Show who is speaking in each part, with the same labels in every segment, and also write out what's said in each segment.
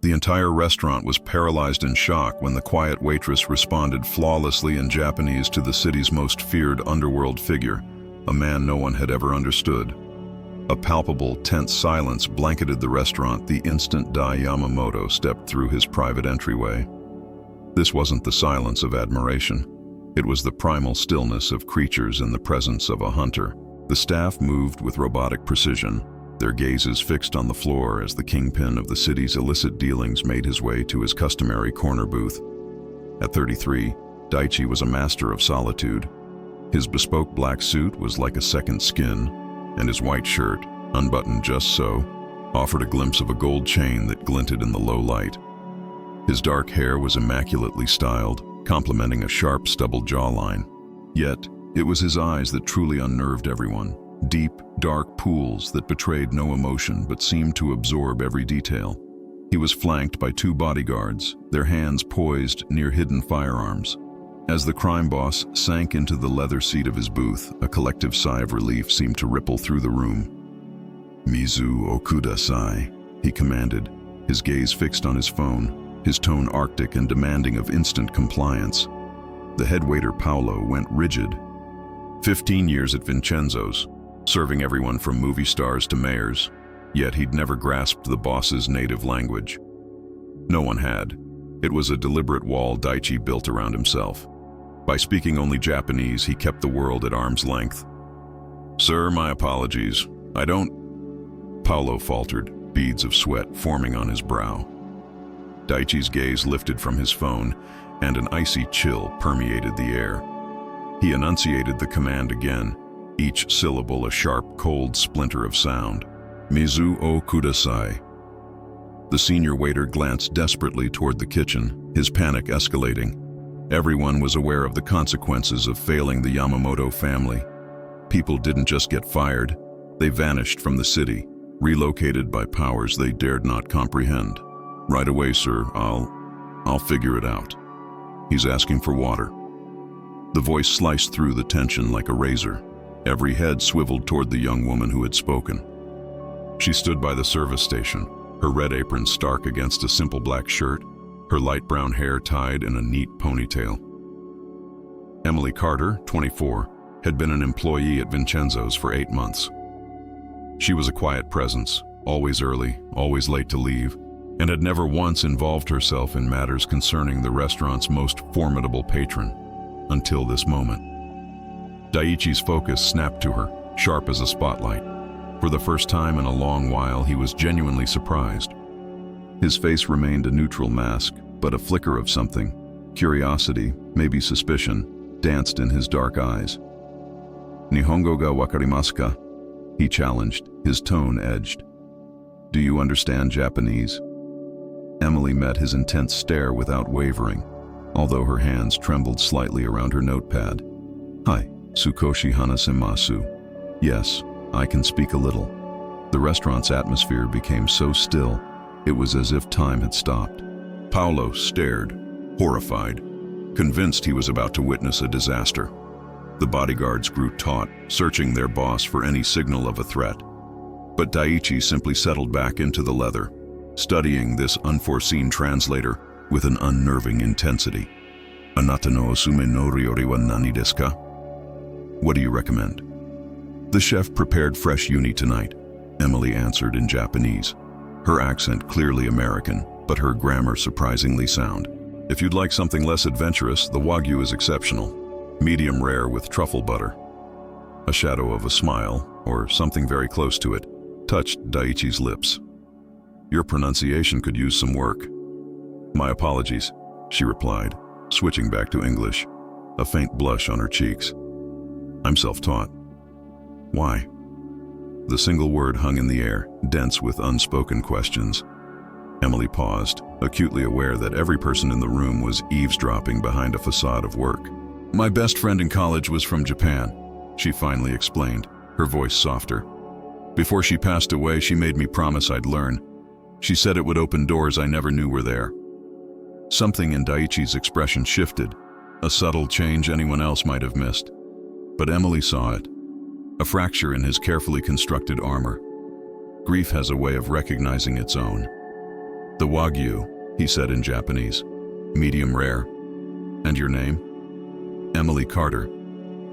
Speaker 1: The entire restaurant was paralyzed in shock when the quiet waitress responded flawlessly in Japanese to the city's most feared underworld figure, a man no one had ever understood. A palpable, tense silence blanketed the restaurant the instant Daichi Yamamoto stepped through his private entryway. This wasn't the silence of admiration. It was the primal stillness of creatures in the presence of a hunter. The staff moved with robotic precision, their gazes fixed on the floor as the kingpin of the city's illicit dealings made his way to his customary corner booth. At 33, Daichi was a master of solitude. His bespoke black suit was like a second skin, and his white shirt, unbuttoned just so, offered a glimpse of a gold chain that glinted in the low light. His dark hair was immaculately styled, complementing a sharp, stubbled jawline. Yet, it was his eyes that truly unnerved everyone. Deep, dark pools that betrayed no emotion but seemed to absorb every detail. He was flanked by 2 bodyguards, their hands poised near hidden firearms. As the crime boss sank into the leather seat of his booth, a collective sigh of relief seemed to ripple through the room. "Mizu o kudasai," he commanded, his gaze fixed on his phone, his tone arctic and demanding of instant compliance. The head waiter Paolo went rigid. 15 years at Vincenzo's, serving everyone from movie stars to mayors, yet he'd never grasped the boss's native language. No one had. It was a deliberate wall Daichi built around himself. By speaking only Japanese, he kept the world at arm's length. "Sir, my apologies. I don't—" Paolo faltered, beads of sweat forming on his brow. Daichi's gaze lifted from his phone, and an icy chill permeated the air. He enunciated the command again, each syllable a sharp, cold splinter of sound. "Mizu o kudasai." The senior waiter glanced desperately toward the kitchen, his panic escalating. Everyone was aware of the consequences of failing the Yamamoto family. People didn't just get fired, they vanished from the city, relocated by powers they dared not comprehend. "Right away, sir. I'll figure it out." "He's asking for water." The voice sliced through the tension like a razor. Every head swiveled toward the young woman who had spoken. She stood by the service station, her red apron stark against a simple black shirt, her light brown hair tied in a neat ponytail. Emily Carter, 24, had been an employee at Vincenzo's for 8 months. She was a quiet presence, always early, always late to leave, and had never once involved herself in matters concerning the restaurant's most formidable patron, until this moment. Daichi's focus snapped to her, sharp as a spotlight. For the first time in a long while, he was genuinely surprised. His face remained a neutral mask, but a flicker of something, curiosity, maybe suspicion, danced in his dark eyes. "Nihongo ga wakarimasu ka?" he challenged, his tone edged. "Do you understand Japanese?" Emily met his intense stare without wavering, although her hands trembled slightly around her notepad. "Hi, Sukoshi hanasemasu." "Yes, I can speak a little." The restaurant's atmosphere became so still, it was as if time had stopped. Paolo stared, horrified, convinced he was about to witness a disaster. The bodyguards grew taut, searching their boss for any signal of a threat. But Daichi simply settled back into the leather, studying this unforeseen translator with an unnerving intensity. "Anata no osume no ryori wa nani desu ka?" "What do you recommend?" "The chef prepared fresh uni tonight," Emily answered in Japanese. Her accent clearly American, but her grammar surprisingly sound. "If you'd like something less adventurous, the Wagyu is exceptional. Medium rare with truffle butter." A shadow of a smile, or something very close to it, touched Daichi's lips. "Your pronunciation could use some work." "My apologies," she replied, switching back to English, a faint blush on her cheeks. "I'm self-taught." "Why?" The single word hung in the air, dense with unspoken questions. Emily paused, acutely aware that every person in the room was eavesdropping behind a facade of work. "My best friend in college was from Japan," she finally explained, her voice softer. "Before she passed away, she made me promise I'd learn. She said it would open doors I never knew were there." Something in Daichi's expression shifted, a subtle change anyone else might have missed. But Emily saw it, a fracture in his carefully constructed armor. Grief has a way of recognizing its own. "The Wagyu," he said in Japanese. "Medium rare." "And your name?" "Emily Carter."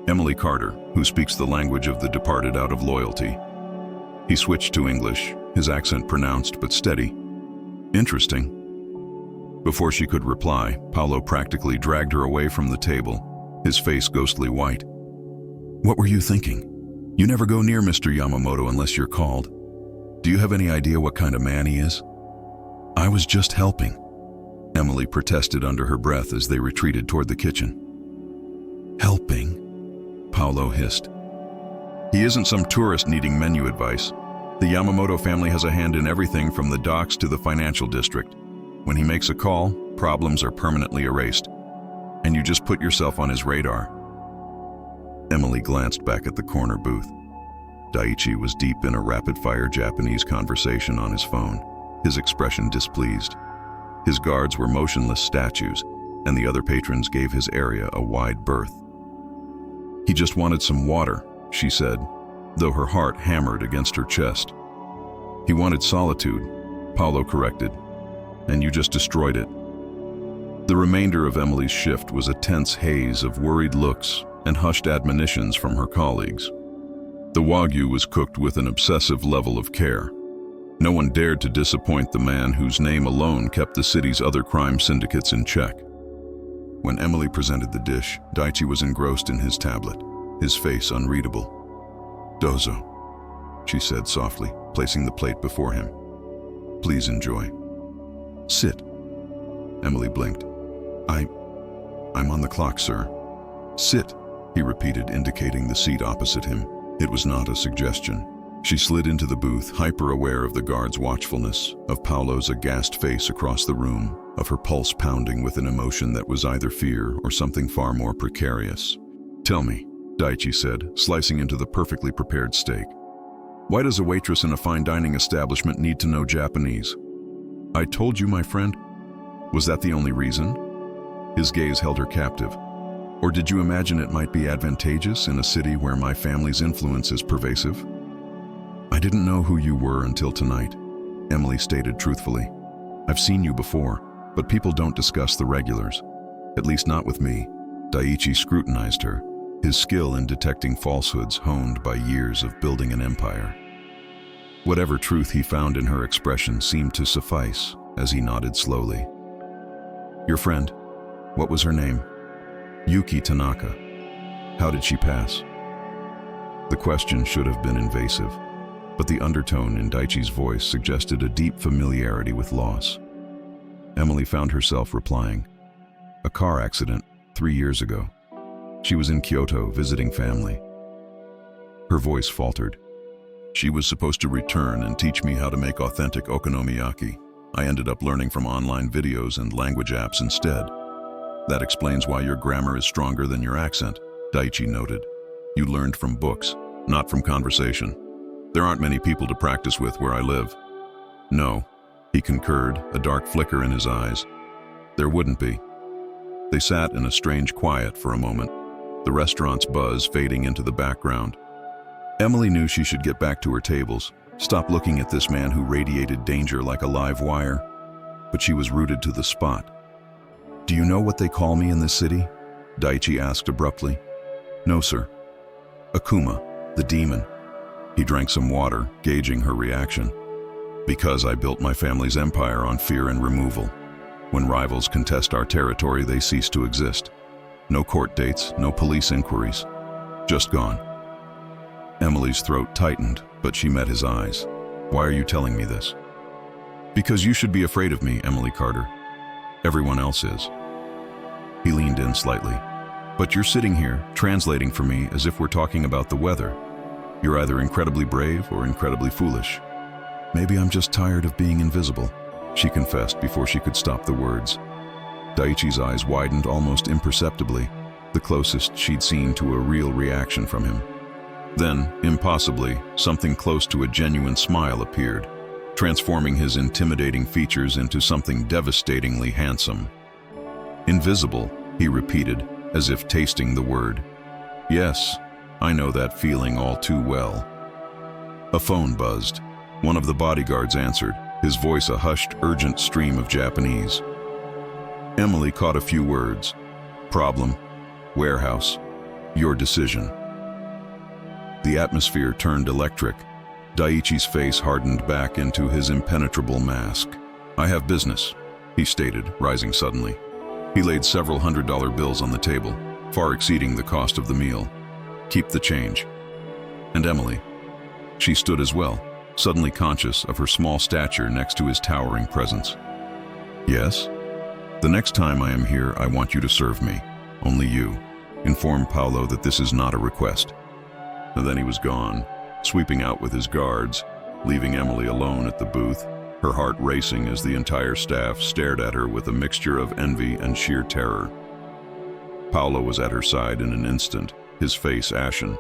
Speaker 1: Emily Carter, who speaks the language of the departed out of loyalty. He switched to English, his accent pronounced but steady. "Interesting." Before she could reply, Paolo practically dragged her away from the table, his face ghostly white. "What were you thinking? You never go near Mr. Yamamoto unless you're called. Do you have any idea what kind of man he is?" "I was just helping," Emily protested under her breath as they retreated toward the kitchen. "Helping?" Paolo hissed. "He isn't some tourist needing menu advice. The Yamamoto family has a hand in everything from the docks to the financial district. When he makes a call, problems are permanently erased. And you just put yourself on his radar." Emily glanced back at the corner booth. Daichi was deep in a rapid-fire Japanese conversation on his phone, his expression displeased. His guards were motionless statues, and the other patrons gave his area a wide berth. "He just wanted some water," she said, though her heart hammered against her chest. "He wanted solitude," Paolo corrected, "and you just destroyed it." The remainder of Emily's shift was a tense haze of worried looks and hushed admonitions from her colleagues. The Wagyu was cooked with an obsessive level of care. No one dared to disappoint the man whose name alone kept the city's other crime syndicates in check. When Emily presented the dish, Daichi was engrossed in his tablet, his face unreadable. "Dozo," she said softly, placing the plate before him. "Please enjoy." "Sit." Emily blinked. I'm on the clock, sir." "Sit," he repeated, indicating the seat opposite him. It was not a suggestion. She slid into the booth, hyper-aware of the guard's watchfulness, of Paolo's aghast face across the room, of her pulse pounding with an emotion that was either fear or something far more precarious. "Tell me," Daichi said, slicing into the perfectly prepared steak. "Why does a waitress in a fine dining establishment need to know Japanese?" "I told you, my friend." "Was that the only reason?" His gaze held her captive. "Or did you imagine it might be advantageous in a city where my family's influence is pervasive?" "I didn't know who you were until tonight," Emily stated truthfully. "I've seen you before, but people don't discuss the regulars. At least not with me." Daichi scrutinized her, his skill in detecting falsehoods honed by years of building an empire. Whatever truth he found in her expression seemed to suffice as he nodded slowly. "Your friend, what was her name?" "Yuki Tanaka." "How did she pass?" The question should have been invasive, but the undertone in Daichi's voice suggested a deep familiarity with loss. Emily found herself replying, "A car accident 3 years ago. She was in Kyoto visiting family." Her voice faltered. "She was supposed to return and teach me how to make authentic okonomiyaki. I ended up learning from online videos and language apps instead." "That explains why your grammar is stronger than your accent," Daichi noted. "You learned from books, not from conversation. There aren't many people to practice with where I live." "No," he concurred, a dark flicker in his eyes. "There wouldn't be." They sat in a strange quiet for a moment, the restaurant's buzz fading into the background. Emily knew she should get back to her tables, stop looking at this man who radiated danger like a live wire. But she was rooted to the spot. "Do you know what they call me in this city?" Daichi asked abruptly. "No, sir." "Akuma, the demon." He drank some water, gauging her reaction. "Because I built my family's empire on fear and removal. When rivals contest our territory, they cease to exist. No court dates, no police inquiries. Just gone." Emily's throat tightened, but she met his eyes. "Why are you telling me this?" "Because you should be afraid of me, Emily Carter. Everyone else is." He leaned in slightly. "But you're sitting here, translating for me as if we're talking about the weather. You're either incredibly brave or incredibly foolish." "Maybe I'm just tired of being invisible," she confessed before she could stop the words. Daichi's eyes widened almost imperceptibly, the closest she'd seen to a real reaction from him. Then, impossibly, something close to a genuine smile appeared, transforming his intimidating features into something devastatingly handsome. "Invisible," he repeated, as if tasting the word. "Yes, I know that feeling all too well." A phone buzzed. One of the bodyguards answered, his voice a hushed, urgent stream of Japanese. Emily caught a few words. Problem, warehouse, your decision. The atmosphere turned electric. Daichi's face hardened back into his impenetrable mask. I have business, he stated, rising suddenly. He laid several $100 bills on the table, far exceeding the cost of the meal. Keep the change. And Emily. She stood as well, suddenly conscious of her small stature next to his towering presence. Yes? The next time I am here, I want you to serve me. Only you. Inform Paolo that this is not a request. And then he was gone, sweeping out with his guards, leaving Emily alone at the booth, her heart racing as the entire staff stared at her with a mixture of envy and sheer terror. Paolo was at her side in an instant, his face ashen.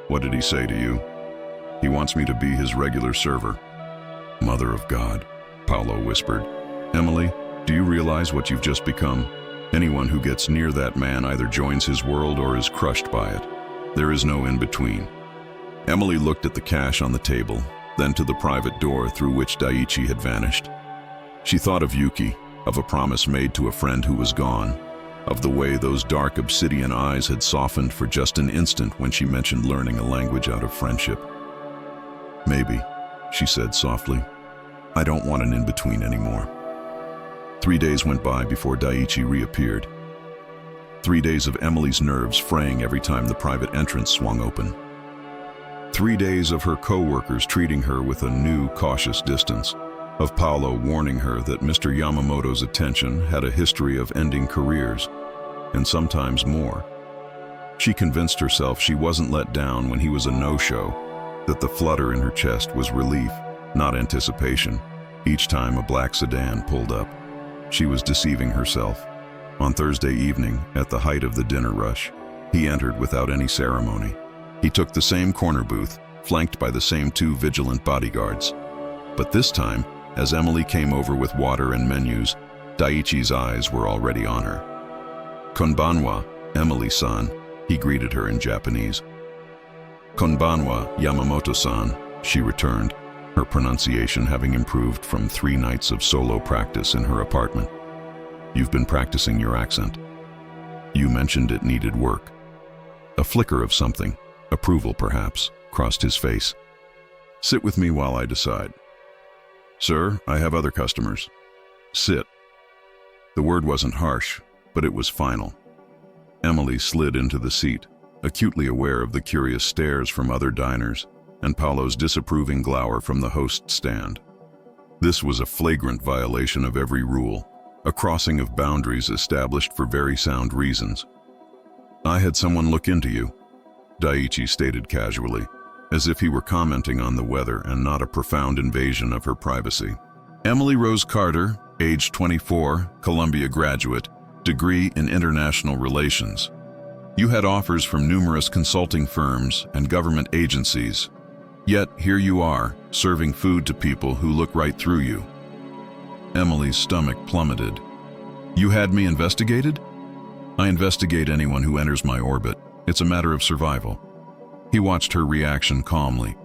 Speaker 1: What did he say to you? He wants me to be his regular server. Mother of God, Paolo whispered. Emily, do you realize what you've just become? Anyone who gets near that man either joins his world or is crushed by it. There is no in-between. Emily looked at the cash on the table, then to the private door through which Daichi had vanished. She thought of Yuki, of a promise made to a friend who was gone, of the way those dark obsidian eyes had softened for just an instant when she mentioned learning a language out of friendship. Maybe, she said softly. I don't want an in-between anymore. 3 days went by before Daichi reappeared. 3 days of Emily's nerves fraying every time the private entrance swung open. 3 days of her co-workers treating her with a new, cautious distance, of Paolo warning her that Mr. Yamamoto's attention had a history of ending careers, and sometimes more. She convinced herself she wasn't let down when he was a no-show, that the flutter in her chest was relief, not anticipation, each time a black sedan pulled up. She was deceiving herself. On Thursday evening, at the height of the dinner rush, he entered without any ceremony. He took the same corner booth, flanked by the same 2 vigilant bodyguards. But this time, as Emily came over with water and menus, Daichi's eyes were already on her. Konbanwa, Emily-san, he greeted her in Japanese. Konbanwa, Yamamoto-san, she returned, her pronunciation having improved from 3 nights of solo practice in her apartment. You've been practicing your accent. You mentioned it needed work. A flicker of something, approval perhaps, crossed his face. Sit with me while I decide. Sir, I have other customers. Sit. The word wasn't harsh, but it was final. Emily slid into the seat, acutely aware of the curious stares from other diners and Paolo's disapproving glower from the host stand. This was a flagrant violation of every rule, a crossing of boundaries established for very sound reasons. I had someone look into you, Daichi stated casually, as if he were commenting on the weather and not a profound invasion of her privacy. Emily Rose Carter, age 24, Columbia graduate, degree in international relations. You had offers from numerous consulting firms and government agencies. Yet here you are, serving food to people who look right through you. Emily's stomach plummeted. You had me investigated? I investigate anyone who enters my orbit. It's a matter of survival. He watched her reaction calmly.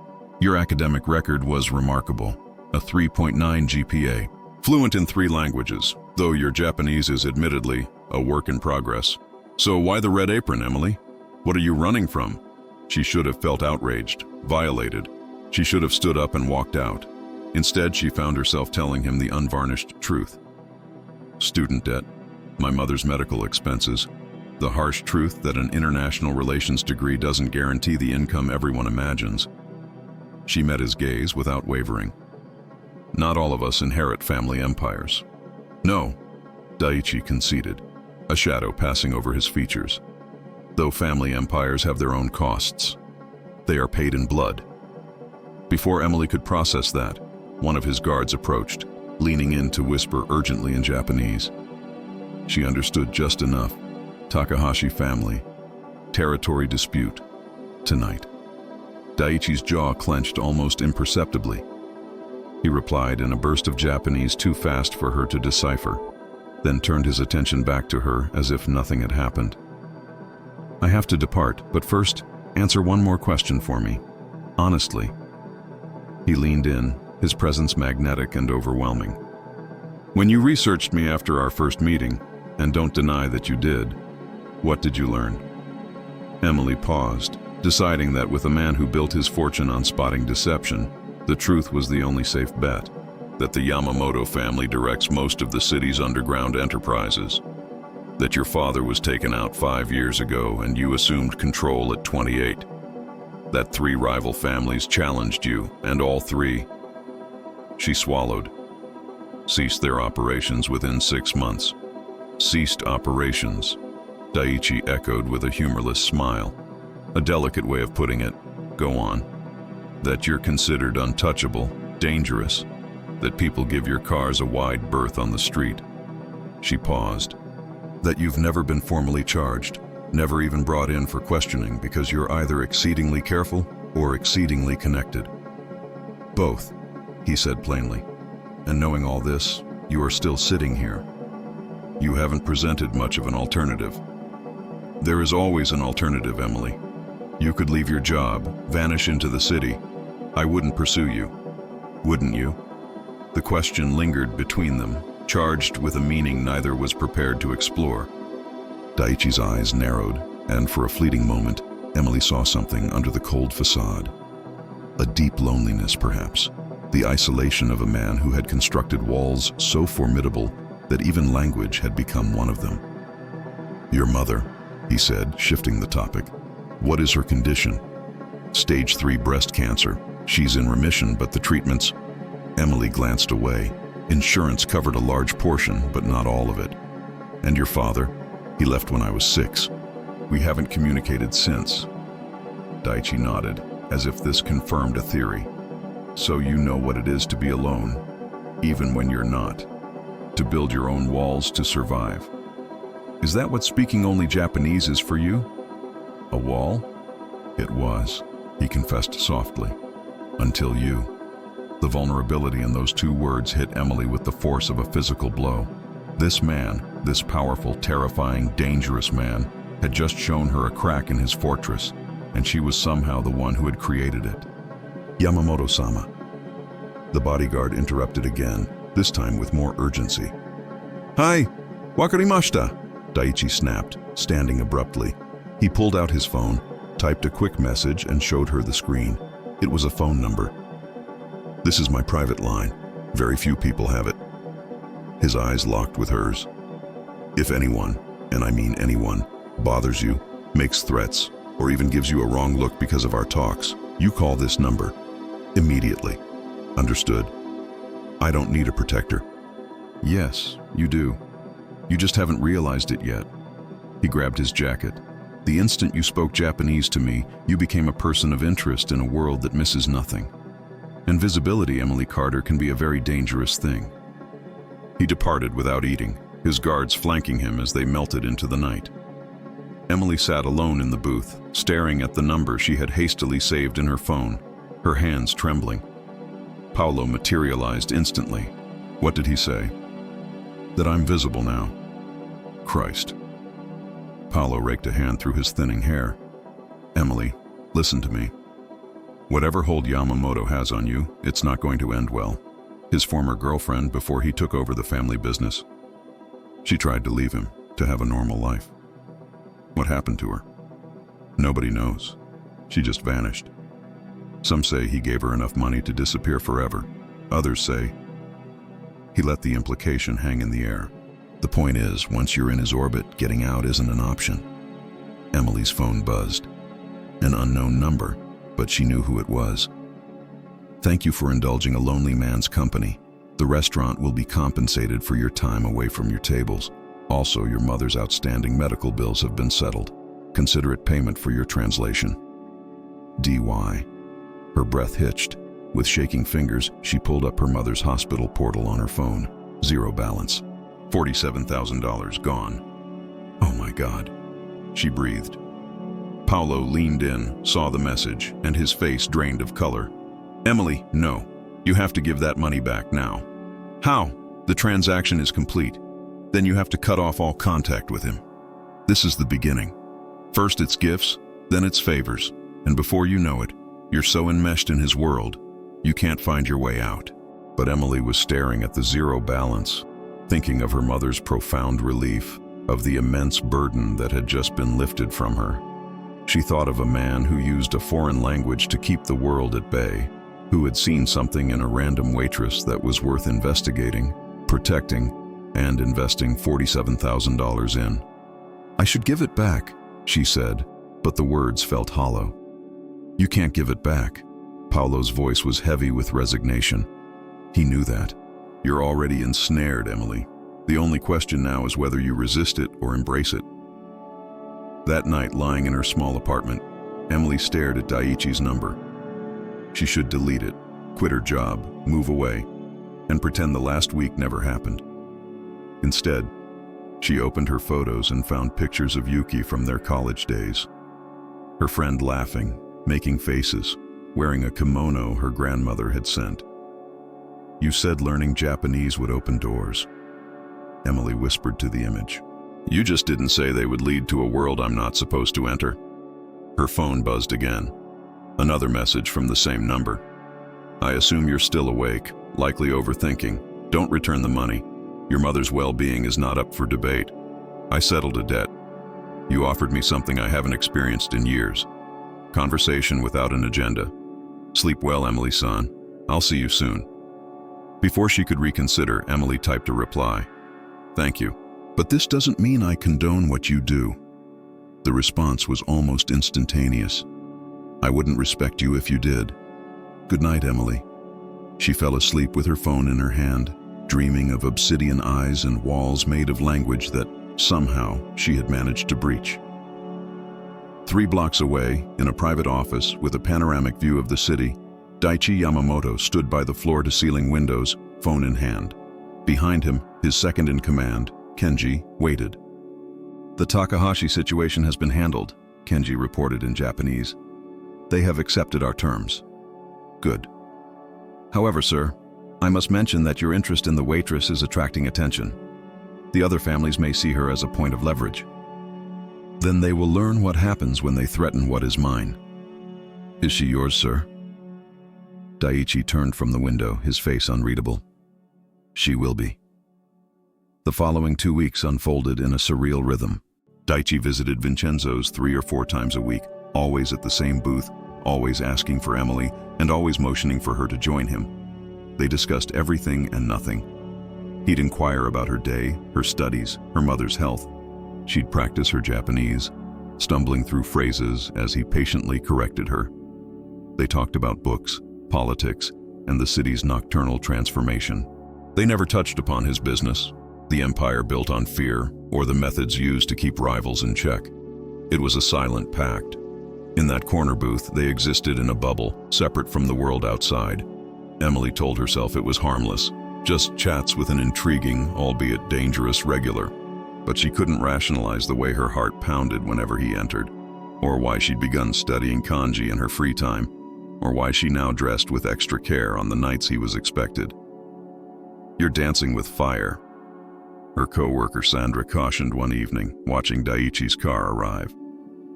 Speaker 1: Your academic record was remarkable. A 3.9 GPA. Fluent in 3 languages, though your Japanese is admittedly a work in progress. So why the red apron, Emily? What are you running from? She should have felt outraged, violated. She should have stood up and walked out. Instead, she found herself telling him the unvarnished truth. Student debt, my mother's medical expenses, the harsh truth that an international relations degree doesn't guarantee the income everyone imagines. She met his gaze without wavering. Not all of us inherit family empires. No, Daichi conceded, a shadow passing over his features. Though family empires have their own costs, they are paid in blood. Before Emily could process that, one of his guards approached, leaning in to whisper urgently in Japanese. She understood just enough. Takahashi family. Territory dispute. Tonight. Daichi's jaw clenched almost imperceptibly. He replied in a burst of Japanese too fast for her to decipher, then turned his attention back to her as if nothing had happened. I have to depart, but first, answer one more question for me. Honestly. He leaned in, his presence magnetic and overwhelming. When you researched me after our first meeting, and don't deny that you did, what did you learn? Emily paused, deciding that with a man who built his fortune on spotting deception, the truth was the only safe bet, that the Yamamoto family directs most of the city's underground enterprises, that your father was taken out 5 years ago and you assumed control at 28, that 3 rival families challenged you, and all 3, she swallowed, ceased their operations within 6 months. Ceased operations, Daichi echoed with a humorless smile. A delicate way of putting it. Go on. That you're considered untouchable, dangerous, that people give your cars a wide berth on the street. She paused. That you've never been formally charged, never even brought in for questioning because you're either exceedingly careful or exceedingly connected. Both, he said plainly. And knowing all this, you are still sitting here. You haven't presented much of an alternative. There is always an alternative, Emily. You could leave your job, vanish into the city. I wouldn't pursue you. Wouldn't you? The question lingered between them, charged with a meaning neither was prepared to explore. Daichi's eyes narrowed, and for a fleeting moment, Emily saw something under the cold facade. A deep loneliness, perhaps. The isolation of a man who had constructed walls so formidable that even language had become one of them. Your mother, he said, shifting the topic. What is her condition? Stage 3 breast cancer. She's in remission, but the treatments... Emily glanced away. Insurance covered a large portion, but not all of it. And your father? He left when I was 6. We haven't communicated since. Daichi nodded, as if this confirmed a theory. So you know what it is to be alone, even when you're not. To build your own walls to survive. Is that what speaking only Japanese is for you? A wall? It was, he confessed softly. Until you. The vulnerability in those 2 words hit Emily with the force of a physical blow. This man, this powerful, terrifying, dangerous man, had just shown her a crack in his fortress, and she was somehow the one who had created it. Yamamoto-sama. The bodyguard interrupted again, this time with more urgency. Hi, wakarimashita, Daichi snapped, standing abruptly. He pulled out his phone, typed a quick message, and showed her the screen. It was a phone number. This is my private line. Very few people have it. His eyes locked with hers. If anyone, and I mean anyone, bothers you, makes threats, or even gives you a wrong look because of our talks, you call this number. Immediately. Understood? I don't need a protector. Yes, you do. You just haven't realized it yet. He grabbed his jacket. The instant you spoke Japanese to me, you became a person of interest in a world that misses nothing. Invisibility, Emily Carter, can be a very dangerous thing. He departed without eating, his guards flanking him as they melted into the night. Emily sat alone in the booth, staring at the number she had hastily saved in her phone, her hands trembling. Paolo materialized instantly. What did he say? That I'm visible now. Christ. Paolo raked a hand through his thinning hair. Emily, listen to me. Whatever hold Yamamoto has on you, it's not going to end well. His former girlfriend before he took over the family business. She tried to leave him, to have a normal life. What happened to her? Nobody knows. She just vanished. Some say he gave her enough money to disappear forever. Others say... He let the implication hang in the air. The point is, once you're in his orbit, getting out isn't an option. Emily's phone buzzed. An unknown number, but she knew who it was. Thank you for indulging a lonely man's company. The restaurant will be compensated for your time away from your tables. Also, your mother's outstanding medical bills have been settled. Consider it payment for your translation. DY. Her breath hitched. With shaking fingers, she pulled up her mother's hospital portal on her phone. 0 balance. $47,000 gone. Oh my God. She breathed. Paolo leaned in, saw the message, and his face drained of color. Emily, no. You have to give that money back now. How? The transaction is complete. Then you have to cut off all contact with him. This is the beginning. First it's gifts, then it's favors, and before you know it, you're so enmeshed in his world, You can't find your way out. But Emily was staring at the zero balance, thinking of her mother's profound relief, of the immense burden that had just been lifted from her. She thought of a man who used a foreign language to keep the world at bay, who had seen something in a random waitress that was worth investigating, protecting, and investing $47,000 in. "I should give it back," she said, but the words felt hollow. "You can't give it back." Paolo's voice was heavy with resignation. He knew that. "You're already ensnared, Emily. The only question now is whether you resist it or embrace it." That night, lying in her small apartment, Emily stared at Daichi's number. She should delete it, quit her job, move away, and pretend the last week never happened. Instead, she opened her photos and found pictures of Yuki from their college days. Her friend laughing, making faces, wearing a kimono her grandmother had sent. "You said learning Japanese would open doors," Emily whispered to the image. "You just didn't say they would lead to a world I'm not supposed to enter." Her phone buzzed again. Another message from the same number. "I assume you're still awake, likely overthinking. Don't return the money. Your mother's well-being is not up for debate. I settled a debt. You offered me something I haven't experienced in years. Conversation without an agenda. Sleep well, Emily-san. I'll see you soon." Before she could reconsider, Emily typed a reply. "Thank you. But this doesn't mean I condone what you do." The response was almost instantaneous. "I wouldn't respect you if you did. Good night, Emily." She fell asleep with her phone in her hand, dreaming of obsidian eyes and walls made of language that, somehow, she had managed to breach. 3 blocks away, in a private office with a panoramic view of the city, Daichi Yamamoto stood by the floor-to-ceiling windows, phone in hand. Behind him, his second-in-command, Kenji, waited. "The Takahashi situation has been handled," Kenji reported in Japanese. "They have accepted our terms." "Good. However, sir, I must mention that your interest in the waitress is attracting attention. The other families may see her as a point of leverage. Then they will learn what happens when they threaten what is mine." "Is she yours, sir?" Daichi turned from the window, his face unreadable. "She will be." The following 2 weeks unfolded in a surreal rhythm. Daichi visited Vincenzo's 3 or 4 times a week, always at the same booth, always asking for Emily, and always motioning for her to join him. They discussed everything and nothing. He'd inquire about her day, her studies, her mother's health. She'd practice her Japanese, stumbling through phrases as he patiently corrected her. They talked about books, politics, and the city's nocturnal transformation. They never touched upon his business, the empire built on fear, or the methods used to keep rivals in check. It was a silent pact. In that corner booth, they existed in a bubble, separate from the world outside. Emily told herself it was harmless, just chats with an intriguing, albeit dangerous, regular. But she couldn't rationalize the way her heart pounded whenever he entered, or why she'd begun studying kanji in her free time, or why she now dressed with extra care on the nights he was expected. "You're dancing with fire," her co-worker Sandra cautioned one evening, watching Daichi's car arrive.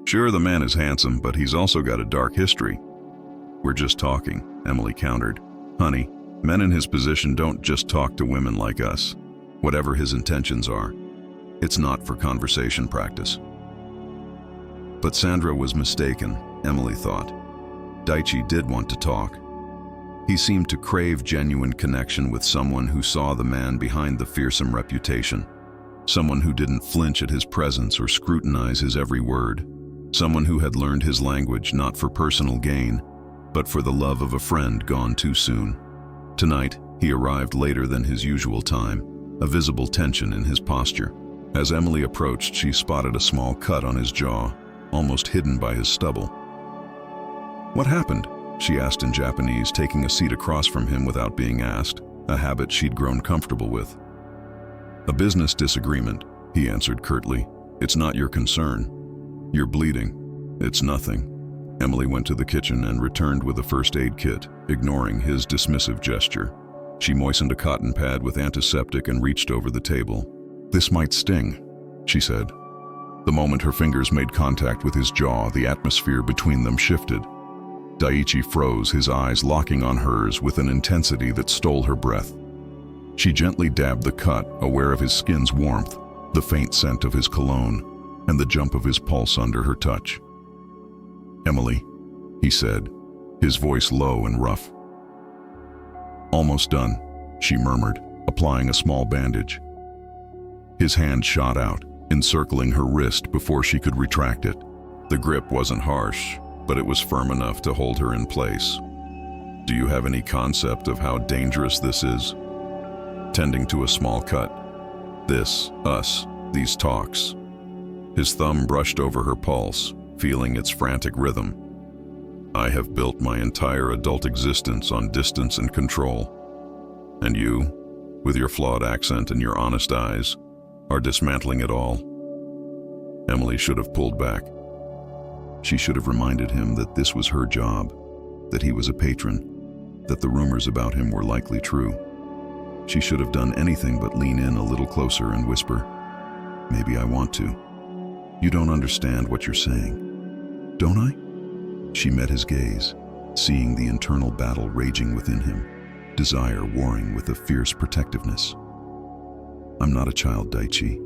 Speaker 1: "Sure, the man is handsome, but he's also got a dark history." "We're just talking," Emily countered. "Honey, men in his position don't just talk to women like us, whatever his intentions are. It's not for conversation practice." But Sandra was mistaken, Emily thought. Daichi did want to talk. He seemed to crave genuine connection with someone who saw the man behind the fearsome reputation. Someone who didn't flinch at his presence or scrutinize his every word. Someone who had learned his language not for personal gain, but for the love of a friend gone too soon. Tonight, he arrived later than his usual time, a visible tension in his posture. As Emily approached, she spotted a small cut on his jaw, almost hidden by his stubble. "What happened?" she asked in Japanese, taking a seat across from him without being asked, a habit she'd grown comfortable with. "A business disagreement," he answered curtly. "It's not your concern. You're bleeding. It's nothing." Emily went to the kitchen and returned with a first aid kit, ignoring his dismissive gesture. She moistened a cotton pad with antiseptic and reached over the table. "This might sting," she said. The moment her fingers made contact with his jaw, the atmosphere between them shifted. Daichi froze, his eyes locking on hers with an intensity that stole her breath. She gently dabbed the cut, aware of his skin's warmth, the faint scent of his cologne, and the jump of his pulse under her touch. "Emily," he said, his voice low and rough. "Almost done," she murmured, applying a small bandage. His hand shot out, encircling her wrist before she could retract it. The grip wasn't harsh, but it was firm enough to hold her in place. "Do you have any concept of how dangerous this is? Tending to a small cut. This, us, these talks." His thumb brushed over her pulse, feeling its frantic rhythm. "I have built my entire adult existence on distance and control. And you, with your flawed accent and your honest eyes, are dismantling it all." Emily should have pulled back. She should have reminded him that this was her job, that he was a patron, that the rumors about him were likely true. She should have done anything but lean in a little closer and whisper, "Maybe I want to. You don't understand what you're saying. Don't I?" She met his gaze, seeing the internal battle raging within him, desire warring with a fierce protectiveness. "I'm not a child, Daichi.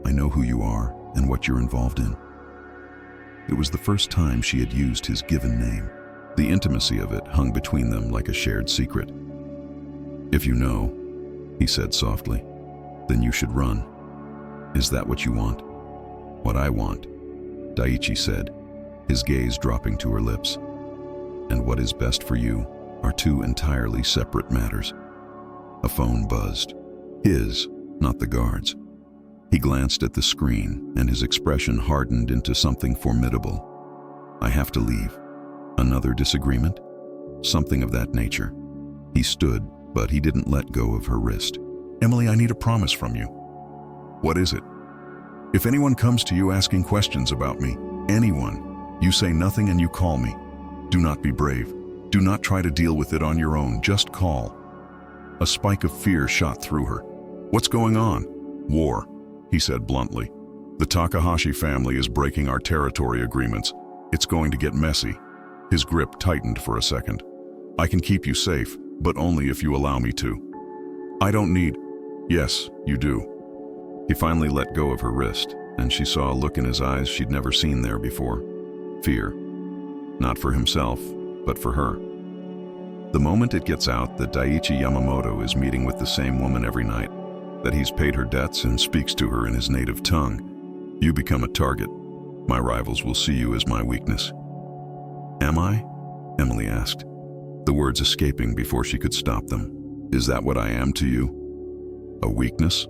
Speaker 1: I know who you are and what you're involved in." It was the first time she had used his given name. The intimacy of it hung between them like a shared secret. "If you know," he said softly, "then you should run. Is that what you want?" "What I want," Daichi said, his gaze dropping to her lips. "And what is best for you are two entirely separate matters." A phone buzzed. His, not the guard's. He glanced at the screen, and his expression hardened into something formidable. "I have to leave. Another disagreement?" Something of that nature. He stood, but he didn't let go of her wrist. "Emily, I need a promise from you." "What is it?" "If anyone comes to you asking questions about me, anyone, you say nothing and you call me. Do not be brave. Do not try to deal with it on your own. Just call." A spike of fear shot through her. "What's going on?" "War," he said bluntly. "The Takahashi family is breaking our territory agreements. It's going to get messy." His grip tightened for a second. "I can keep you safe, but only if you allow me to." "I don't need—" "Yes, you do." He finally let go of her wrist, and she saw a look in his eyes she'd never seen there before. Fear. Not for himself, but for her. The moment it gets out that Daichi Yamamoto is meeting with the same woman every night, that he's paid her debts and speaks to her in his native tongue, you become a target. My rivals will see you as my weakness. "Am I?" Emily asked, the words escaping before she could stop them. "Is that what I am to you? A weakness?"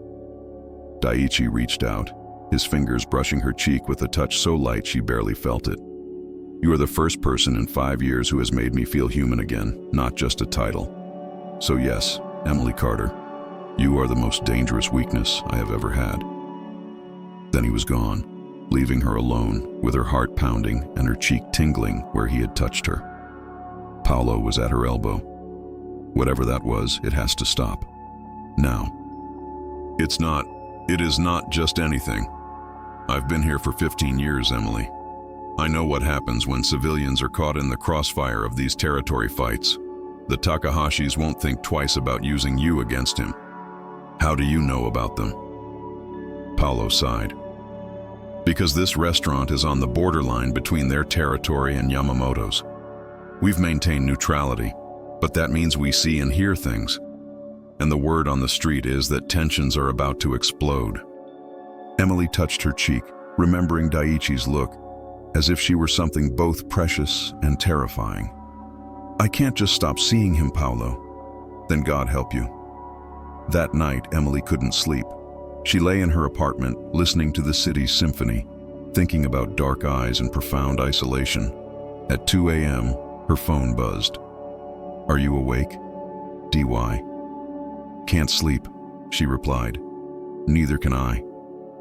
Speaker 1: Daichi reached out, his fingers brushing her cheek with a touch so light she barely felt it. "You are the first person in 5 years who has made me feel human again, not just a title. So yes, Emily Carter, you are the most dangerous weakness I have ever had." Then he was gone, leaving her alone, with her heart pounding and her cheek tingling where he had touched her. Paolo was at her elbow. Whatever that was, it has to stop. Now. It is not just anything. I've been here for 15 years, Emily. I know what happens when civilians are caught in the crossfire of these territory fights. The Takahashis won't think twice about using you against him. How do you know about them?" Paolo sighed. "Because this restaurant is on the borderline between their territory and Yamamoto's. We've maintained neutrality, but that means we see and hear things. And the word on the street is that tensions are about to explode." Emily touched her cheek, remembering Daichi's look, as if she were something both precious and terrifying. "I can't just stop seeing him, Paolo." "Then God help you." That night, Emily couldn't sleep. She lay in her apartment, listening to the city's symphony, thinking about dark eyes and profound isolation. At 2 a.m., her phone buzzed. "Are you awake?" "DY." "Can't sleep," she replied. "Neither can I.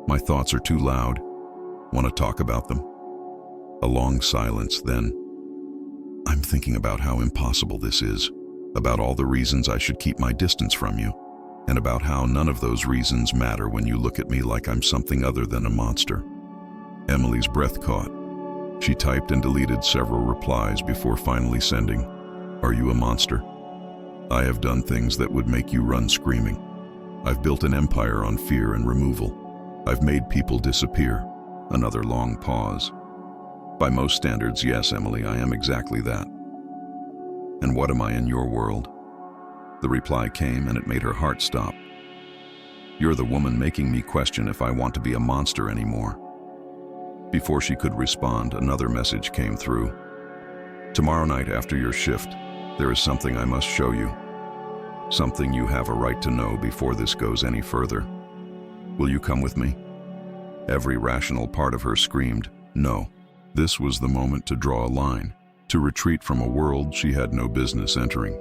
Speaker 1: My thoughts are too loud. Want to talk about them?" A long silence, then. "I'm thinking about how impossible this is, about all the reasons I should keep my distance from you, and about how none of those reasons matter when you look at me like I'm something other than a monster." Emily's breath caught. She typed and deleted several replies before finally sending, "Are you a monster? I have done things that would make you run screaming. I've built an empire on fear and removal. I've made people disappear." Another long pause. "By most standards, yes, Emily, I am exactly that. And what am I in your world?" The reply came and it made her heart stop. "You're the woman making me question if I want to be a monster anymore." Before she could respond, another message came through. "Tomorrow night after your shift, there is something I must show you. Something you have a right to know before this goes any further. Will you come with me?" Every rational part of her screamed, no. This was the moment to draw a line, to retreat from a world she had no business entering.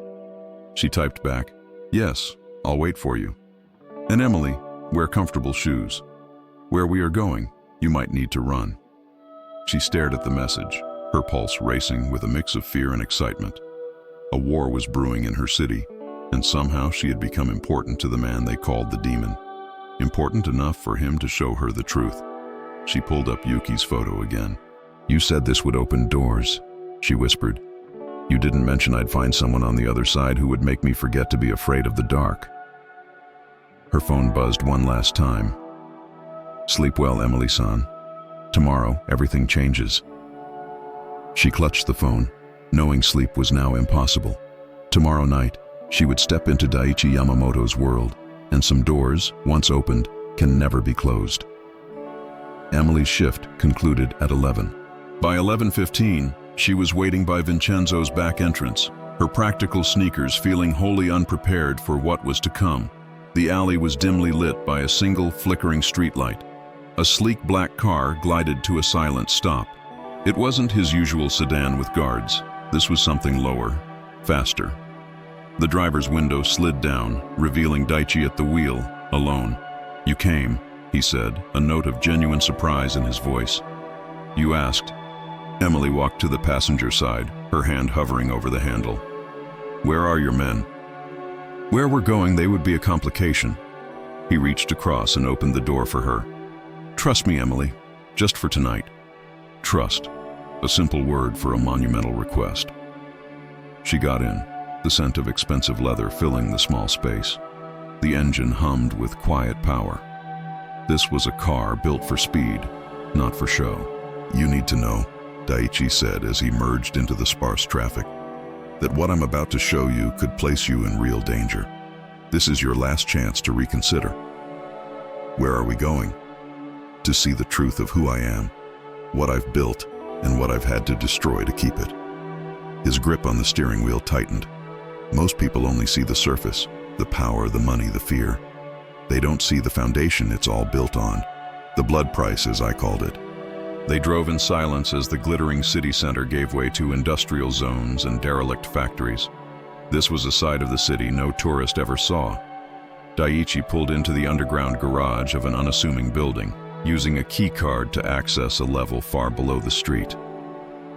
Speaker 1: She typed back, "Yes, I'll wait for you. And Emily, wear comfortable shoes. Where we are going, you might need to run." She stared at the message, her pulse racing with a mix of fear and excitement. A war was brewing in her city, and somehow she had become important to the man they called the demon. Important enough for him to show her the truth. She pulled up Yuki's photo again. "You said this would open doors," she whispered. "You didn't mention I'd find someone on the other side who would make me forget to be afraid of the dark." Her phone buzzed one last time. "Sleep well, Emily-san. Tomorrow, everything changes." She clutched the phone, knowing sleep was now impossible. Tomorrow night, she would step into Daichi Yamamoto's world, and some doors, once opened, can never be closed. Emily's shift concluded at 11. By 11:15, she was waiting by Vincenzo's back entrance, her practical sneakers feeling wholly unprepared for what was to come. The alley was dimly lit by a single flickering streetlight. A sleek black car glided to a silent stop. It wasn't his usual sedan with guards. This was something lower, faster. The driver's window slid down, revealing Daichi at the wheel, alone. "You came," he said, a note of genuine surprise in his voice. "You asked." Emily walked to the passenger side, her hand hovering over the handle. "Where are your men?" "Where we're going, they would be a complication." He reached across and opened the door for her. "Trust me, Emily, just for tonight." Trust, a simple word for a monumental request. She got in, the scent of expensive leather filling the small space. The engine hummed with quiet power. This was a car built for speed, not for show. "You need to know," Daichi said as he merged into the sparse traffic, "that what I'm about to show you could place you in real danger. This is your last chance to reconsider." "Where are we going?" "To see the truth of who I am, what I've built, and what I've had to destroy to keep it." His grip on the steering wheel tightened. Most people only see the surface, the power, the money, the fear. They don't see the foundation it's all built on, the blood price, as I called it. They drove in silence as the glittering city center gave way to industrial zones and derelict factories. This was a side of the city no tourist ever saw. Daichi pulled into the underground garage of an unassuming building, using a key card to access a level far below the street.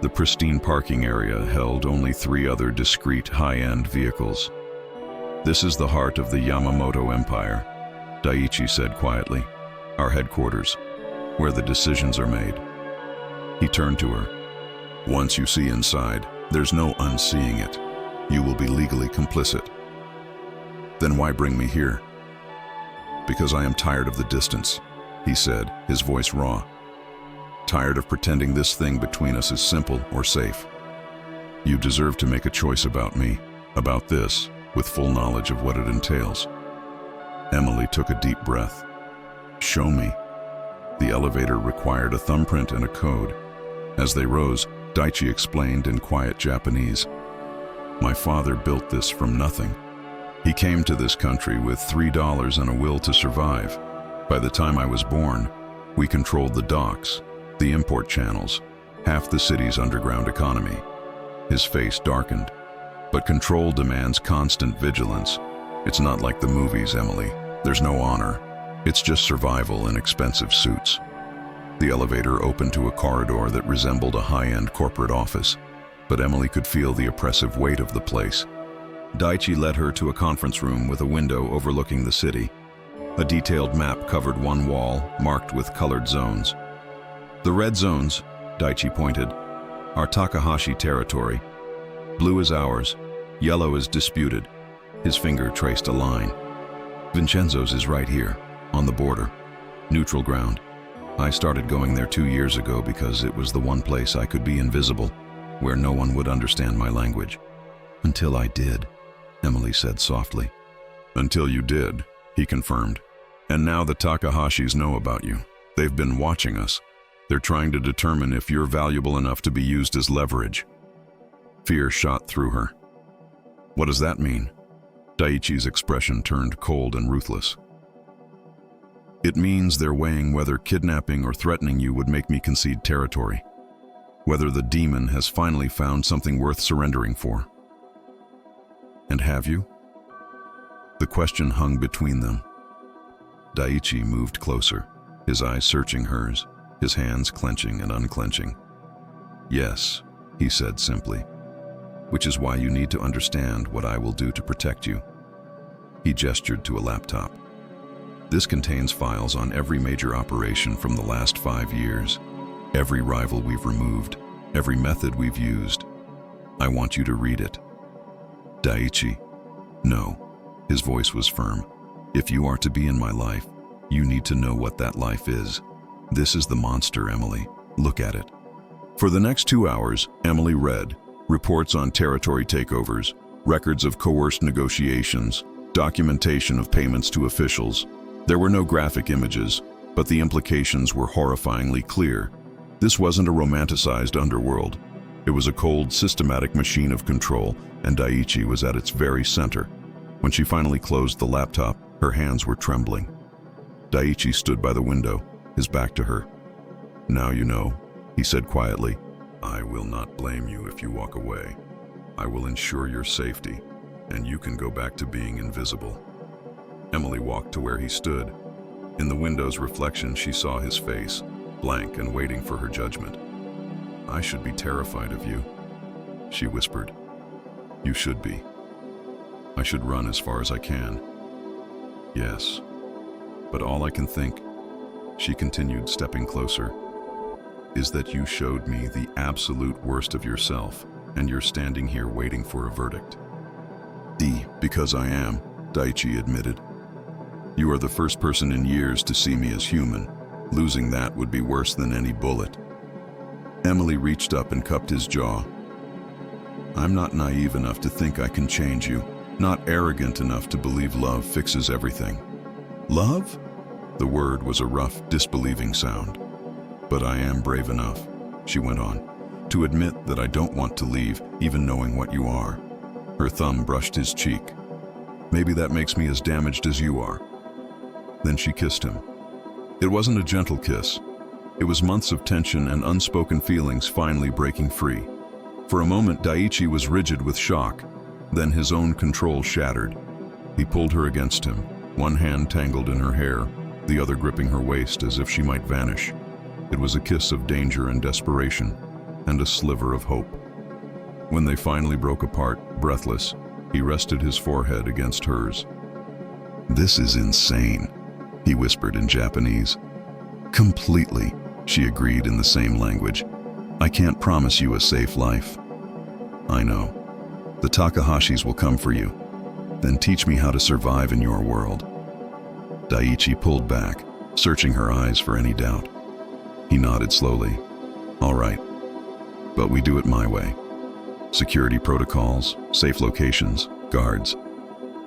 Speaker 1: The pristine parking area held only 3 other discreet high-end vehicles. "This is the heart of the Yamamoto Empire," Daichi said quietly. "Our headquarters, where the decisions are made." He turned to her. "Once you see inside, there's no unseeing it. You will be legally complicit." "Then why bring me here?" "Because I am tired of the distance," he said, his voice raw. "Tired of pretending this thing between us is simple or safe. You deserve to make a choice about me, about this, with full knowledge of what it entails." Emily took a deep breath. "Show me." The elevator required a thumbprint and a code. As they rose, Daichi explained in quiet Japanese, "My father built this from nothing. He came to this country with $3 and a will to survive. By the time I was born, we controlled the docks, the import channels, half the city's underground economy." His face darkened. "But control demands constant vigilance. It's not like the movies, Emily. There's no honor. It's just survival in expensive suits." The elevator opened to a corridor that resembled a high-end corporate office, but Emily could feel the oppressive weight of the place. Daichi led her to a conference room with a window overlooking the city. A detailed map covered one wall, marked with colored zones. "The red zones," Daichi pointed. Our Takahashi territory. Blue is ours, yellow is disputed. His finger traced a line. Vincenzo's is right here, on the border. Neutral ground. I started going there 2 years ago because it was the one place I could be invisible, where no one would understand my language. Until I did, Emily said softly. Until you did, he confirmed. And now the Takahashis know about you. They've been watching us. They're trying to determine if you're valuable enough to be used as leverage. Fear shot through her. What does that mean? Daichi's expression turned cold and ruthless. It means they're weighing whether kidnapping or threatening you would make me concede territory. Whether the demon has finally found something worth surrendering for. And have you? The question hung between them. Daichi moved closer, his eyes searching hers, his hands clenching and unclenching. Yes, he said simply, which is why you need to understand what I will do to protect you. He gestured to a laptop. This contains files on every major operation from the last 5 years, every rival we've removed, every method we've used. I want you to read it. Daichi. No. His voice was firm. If you are to be in my life, you need to know what that life is. This is the monster, Emily. Look at it. For the next 2 hours, Emily read reports on territory takeovers, records of coerced negotiations, documentation of payments to officials. There were no graphic images, but the implications were horrifyingly clear. This wasn't a romanticized underworld. It was a cold, systematic machine of control, and Daichi was at its very center. When she finally closed the laptop, her hands were trembling. Daichi stood by the window, his back to her. Now you know, he said quietly. I will not blame you if you walk away. I will ensure your safety, and you can go back to being invisible. Emily walked to where he stood. In the window's reflection, she saw his face, blank and waiting for her judgment. I should be terrified of you, she whispered. You should be. I should run as far as I can. Yes, but all I can think, she continued, stepping closer, is that you showed me the absolute worst of yourself, and you're standing here waiting for a verdict. Because I am, Daichi admitted. You are the first person in years to see me as human. Losing that would be worse than any bullet. Emily reached up and cupped his jaw. I'm not naive enough to think I can change you, not arrogant enough to believe love fixes everything. Love? The word was a rough, disbelieving sound. But I am brave enough, she went on, to admit that I don't want to leave, even knowing what you are. Her thumb brushed his cheek. Maybe that makes me as damaged as you are. Then she kissed him. It wasn't a gentle kiss. It was months of tension and unspoken feelings finally breaking free. For a moment, Daichi was rigid with shock. Then his own control shattered. He pulled her against him, one hand tangled in her hair, the other gripping her waist as if she might vanish. It was a kiss of danger and desperation, and a sliver of hope. When they finally broke apart, breathless, he rested his forehead against hers. This is insane, he whispered in Japanese. Completely, she agreed in the same language. I can't promise you a safe life. I know. The Takahashis will come for you. Then teach me how to survive in your world. Daichi pulled back, searching her eyes for any doubt. He nodded slowly. All right, but we do it my way. Security protocols, safe locations, guards,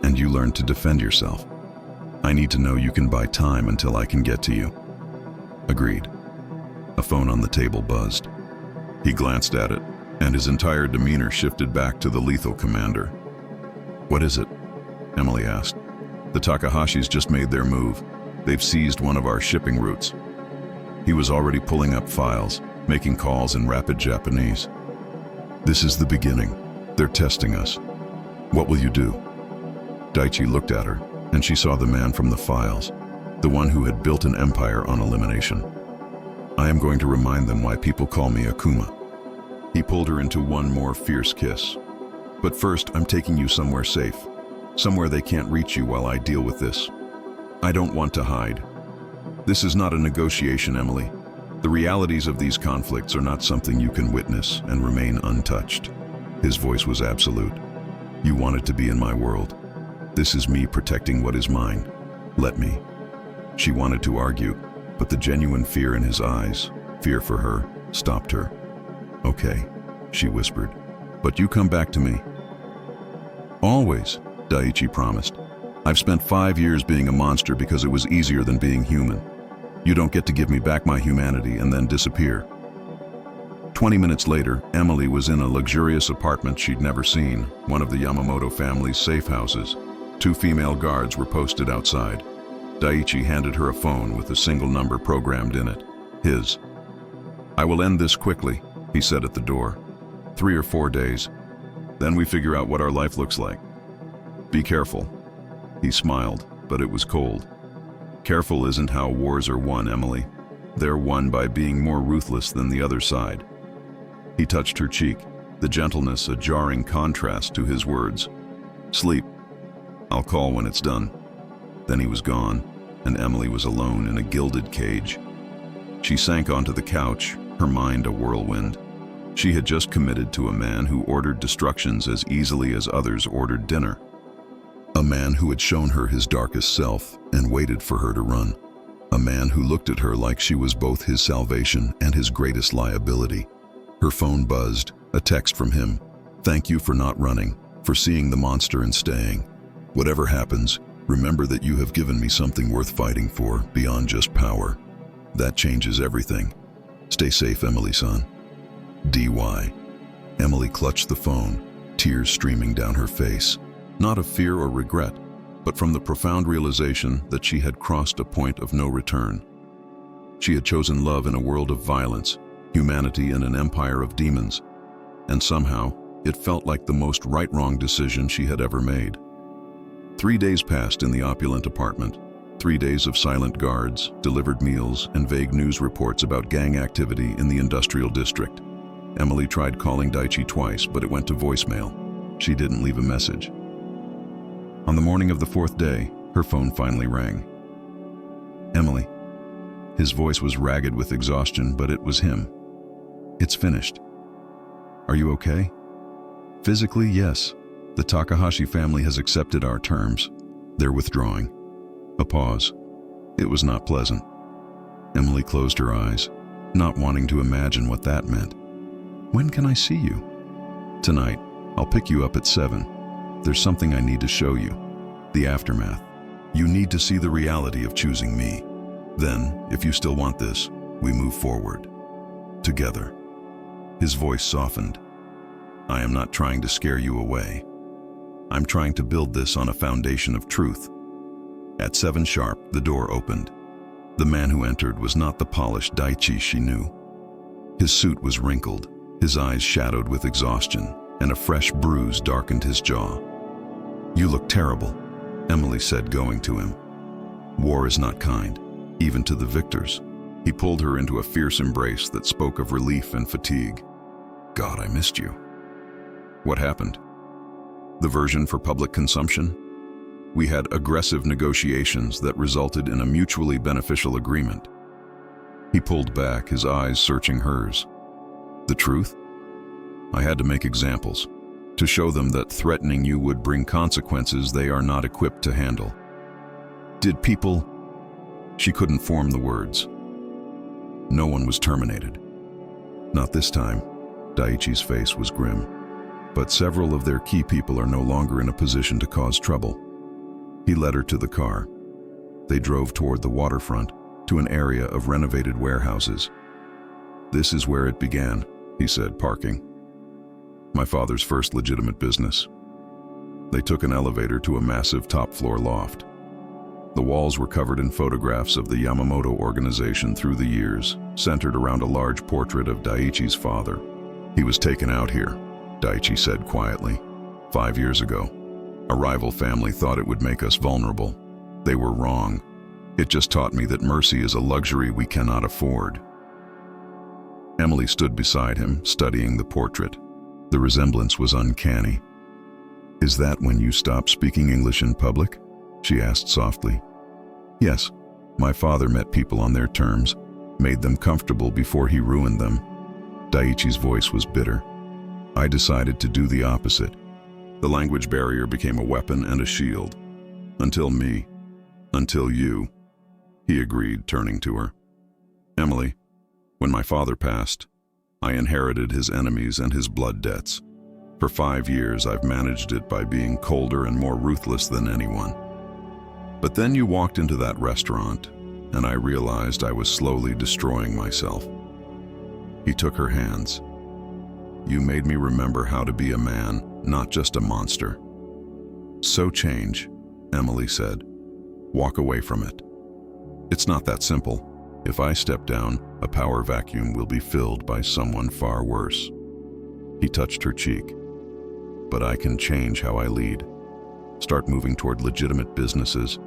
Speaker 1: and you learn to defend yourself. I need to know you can buy time until I can get to you. Agreed. A phone on the table buzzed. He glanced at it, and his entire demeanor shifted back to the lethal commander. What is it? Emily asked. The Takahashis just made their move. They've seized one of our shipping routes. He was already pulling up files, making calls in rapid Japanese. This is the beginning. They're testing us. What will you do? Daichi looked at her, and she saw the man from the files, the one who had built an empire on elimination. I am going to remind them why people call me Akuma. He pulled her into one more fierce kiss. But first, I'm taking you somewhere safe, somewhere they can't reach you while I deal with this. I don't want to hide. This is not a negotiation, Emily. The realities of these conflicts are not something you can witness and remain untouched. His voice was absolute. You wanted to be in my world. This is me protecting what is mine. Let me. She wanted to argue, but the genuine fear in his eyes, fear for her, stopped her. Okay, she whispered, but you come back to me. Always, Daichi promised. I've spent 5 years being a monster because it was easier than being human. You don't get to give me back my humanity and then disappear. 20 minutes later, Emily was in a luxurious apartment she'd never seen, one of the Yamamoto family's safe houses. 2 female guards were posted outside. Daichi handed her a phone with a single number programmed in it, his. I will end this quickly, he said at the door. 3 or 4 days. Then we figure out what our life looks like. Be careful. He smiled, but it was cold. Careful isn't how wars are won, Emily. They're won by being more ruthless than the other side. He touched her cheek, the gentleness a jarring contrast to his words. Sleep. I'll call when it's done. Then he was gone, and Emily was alone in a gilded cage. She sank onto the couch, her mind a whirlwind. She had just committed to a man who ordered destructions as easily as others ordered dinner. A man who had shown her his darkest self and waited for her to run. A man who looked at her like she was both his salvation and his greatest liability. Her phone buzzed, a text from him. Thank you for not running, for seeing the monster and staying. Whatever happens, remember that you have given me something worth fighting for beyond just power. That changes everything. Stay safe, Emily-san. D.Y. Emily clutched the phone, tears streaming down her face. Not of fear or regret, but from the profound realization that she had crossed a point of no return. She had chosen love in a world of violence, humanity in an empire of demons, and somehow it felt like the most right-wrong decision she had ever made. 3 days passed in the opulent apartment, 3 days of silent guards, delivered meals, and vague news reports about gang activity in the industrial district. Emily tried calling Daichi twice, but it went to voicemail. She didn't leave a message. On the morning of the 4th day, her phone finally rang. Emily. His voice was ragged with exhaustion, but it was him. It's finished. Are you okay? Physically, yes. The Takahashi family has accepted our terms. They're withdrawing. A pause. It was not pleasant. Emily closed her eyes, not wanting to imagine what that meant. When can I see you? Tonight. I'll pick you up at 7. There's something I need to show you. The aftermath. You need to see the reality of choosing me. Then, if you still want this, we move forward. Together. His voice softened. I am not trying to scare you away. I'm trying to build this on a foundation of truth. At 7 sharp, the door opened. The man who entered was not the polished Daichi she knew. His suit was wrinkled, his eyes shadowed with exhaustion, and a fresh bruise darkened his jaw. You look terrible, Emily said, going to him. War is not kind, even to the victors. He pulled her into a fierce embrace that spoke of relief and fatigue. God, I missed you. What happened? The version for public consumption? We had aggressive negotiations that resulted in a mutually beneficial agreement. He pulled back, his eyes searching hers. The truth? I had to make examples, to show them that threatening you would bring consequences they are not equipped to handle. Did people? She couldn't form the words. No one was terminated. Not this time. Daichi's face was grim. But several of their key people are no longer in a position to cause trouble. He led her to the car. They drove toward the waterfront, to an area of renovated warehouses. This is where it began, he said, parking. My father's first legitimate business. They took an elevator to a massive top-floor loft. The walls were covered in photographs of the Yamamoto organization through the years, centered around a large portrait of Daichi's father. He was taken out here, Daichi said quietly. 5 years ago. A rival family thought it would make us vulnerable. They were wrong. It just taught me that mercy is a luxury we cannot afford. Emily stood beside him, studying the portrait. The resemblance was uncanny. Is that when you stopped speaking English in public? She asked softly. Yes, my father met people on their terms. made them comfortable before he ruined them. Daichi's voice was bitter. I decided to do the opposite. The language barrier became a weapon and a shield. Until you, he agreed, turning to her. Emily, when my father passed, I inherited his enemies and his blood debts. For 5 years, I've managed it by being colder and more ruthless than anyone. But then you walked into that restaurant, and I realized I was slowly destroying myself. He took her hands. You made me remember how to be a man, not just a monster. So change, Emily said. Walk away from it. It's not that simple. If I step down, a power vacuum will be filled by someone far worse. He touched her cheek. But I can change how I lead. Start moving toward legitimate businesses.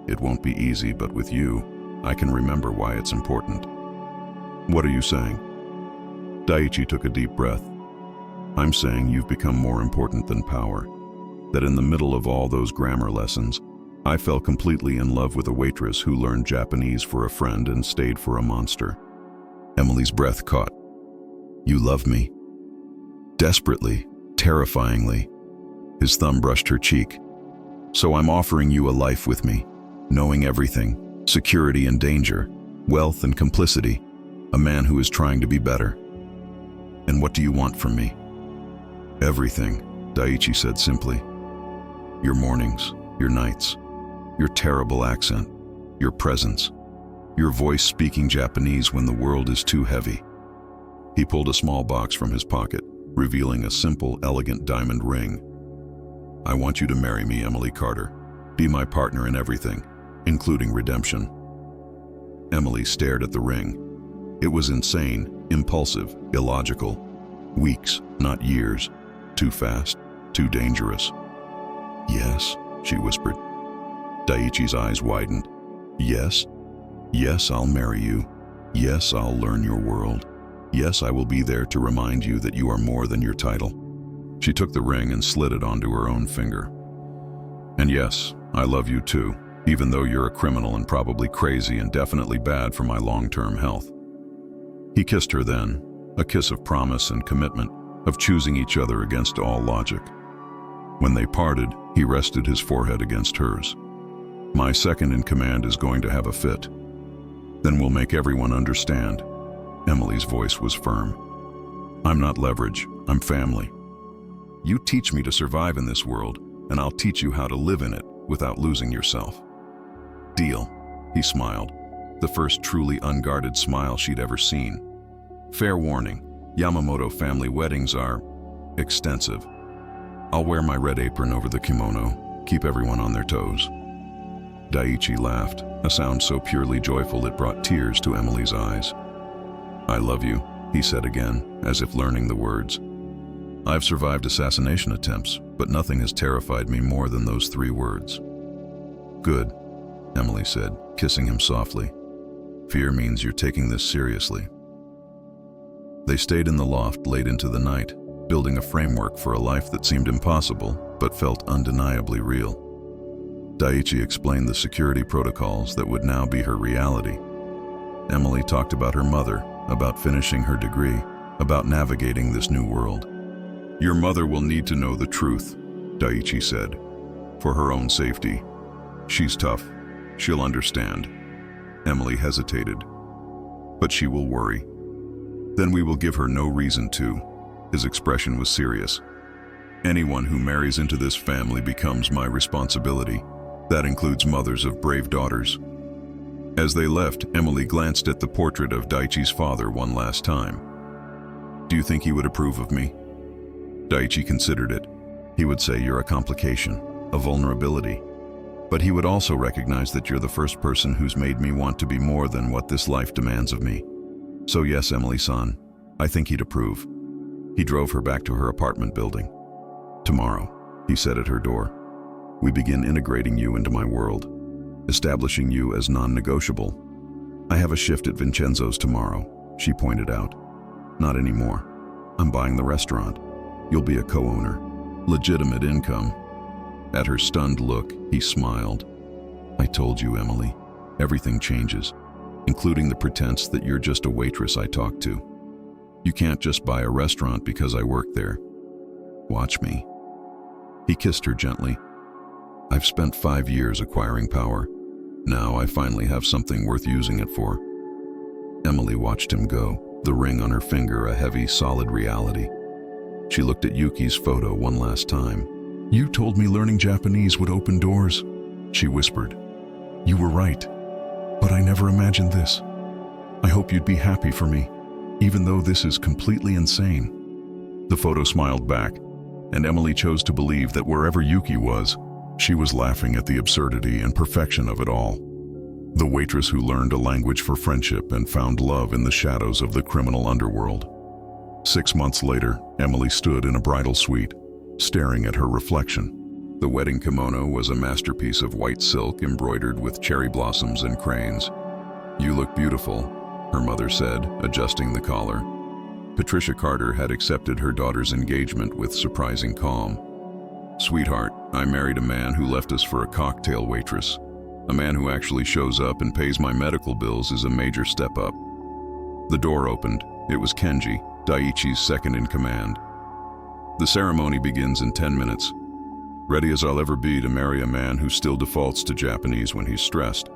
Speaker 1: It won't be easy, but with you, I can remember why it's important. What are you saying? Daichi took a deep breath. I'm saying you've become more important than power. That in the middle of all those grammar lessons, I fell completely in love with a waitress who learned Japanese for a friend and stayed for a monster. Emily's breath caught. You love me? Desperately, terrifyingly. His thumb brushed her cheek. So I'm offering you a life with me, knowing everything, security and danger, wealth and complicity, a man who is trying to be better. And what do you want from me? Everything, Daichi said simply. Your mornings, your nights, your terrible accent, your presence, your voice speaking Japanese when the world is too heavy. He pulled a small box from his pocket, revealing a simple, elegant diamond ring. I want you to marry me, Emily Carter. Be my partner in everything, including redemption. Emily stared at the ring. It was insane, impulsive, illogical. Weeks, not years. Too fast, too dangerous. Yes, she whispered. Daichi's eyes widened. Yes? Yes, I'll marry you. Yes, I'll learn your world. Yes, I will be there to remind you that you are more than your title. She took the ring and slid it onto her own finger. And yes, I love you too, even though you're a criminal and probably crazy and definitely bad for my long-term health. He kissed her then, a kiss of promise and commitment, of choosing each other against all logic. When they parted, he rested his forehead against hers. My second in command is going to have a fit. Then we'll make everyone understand. Emily's voice was firm. I'm not leverage, I'm family. You teach me to survive in this world, and I'll teach you how to live in it without losing yourself. Deal, he smiled, the first truly unguarded smile she'd ever seen. Fair warning, Yamamoto family weddings are extensive. I'll wear my red apron over the kimono, keep everyone on their toes. Daichi laughed, a sound so purely joyful it brought tears to Emily's eyes. I love you, he said again, as if learning the words. I've survived assassination attempts, but nothing has terrified me more than those 3 words. Good, Emily said, kissing him softly. Fear means you're taking this seriously. They stayed in the loft late into the night, building a framework for a life that seemed impossible, but felt undeniably real. Daichi explained the security protocols that would now be her reality. Emily talked about her mother, about finishing her degree, about navigating this new world. Your mother will need to know the truth, Daichi said, for her own safety. She's tough. She'll understand. Emily hesitated. But she will worry. Then we will give her no reason to. His expression was serious. Anyone who marries into this family becomes my responsibility. That includes mothers of brave daughters. As they left, Emily glanced at the portrait of Daichi's father one last time. Do you think he would approve of me? Daichi considered it. He would say you're a complication, a vulnerability. But he would also recognize that you're the first person who's made me want to be more than what this life demands of me. So yes, Emily-san, I think he'd approve. He drove her back to her apartment building. Tomorrow, he said at her door, we begin integrating you into my world, establishing you as non-negotiable. I have a shift at Vincenzo's tomorrow, she pointed out. Not anymore. I'm buying the restaurant. You'll be a co-owner. Legitimate income. At her stunned look, he smiled. I told you, Emily, everything changes, including the pretense that you're just a waitress I talk to. You can't just buy a restaurant because I work there. Watch me." He kissed her gently. "I've spent 5 years acquiring power. Now I finally have something worth using it for." Emily watched him go, the ring on her finger a heavy, solid reality. She looked at Yuki's photo one last time. "You told me learning Japanese would open doors," she whispered. "You were right, but I never imagined this. I hope you'd be happy for me, even though this is completely insane." The photo smiled back, and Emily chose to believe that wherever Yuki was, she was laughing at the absurdity and perfection of it all. The waitress who learned a language for friendship and found love in the shadows of the criminal underworld. 6 months later, Emily stood in a bridal suite, staring at her reflection. The wedding kimono was a masterpiece of white silk embroidered with cherry blossoms and cranes. "You look beautiful," her mother said, adjusting the collar. Patricia Carter had accepted her daughter's engagement with surprising calm. "Sweetheart, I married a man who left us for a cocktail waitress. A man who actually shows up and pays my medical bills is a major step up." The door opened. It was Kenji, Daichi's second in command. "The ceremony begins in 10 minutes. Ready as I'll ever be to marry a man who still defaults to Japanese when he's stressed.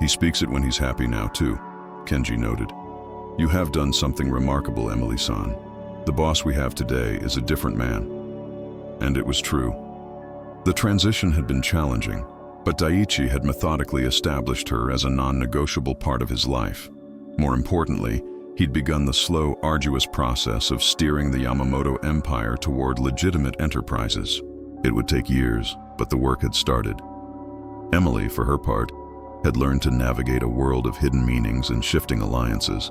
Speaker 1: He speaks it when he's happy now too," Kenji noted. "You have done something remarkable, Emily-san. The boss we have today is a different man." And it was true. The transition had been challenging, but Daichi had methodically established her as a non-negotiable part of his life. More importantly, he'd begun the slow, arduous process of steering the Yamamoto empire toward legitimate enterprises. It would take years, but the work had started. Emily, for her part, had learned to navigate a world of hidden meanings and shifting alliances.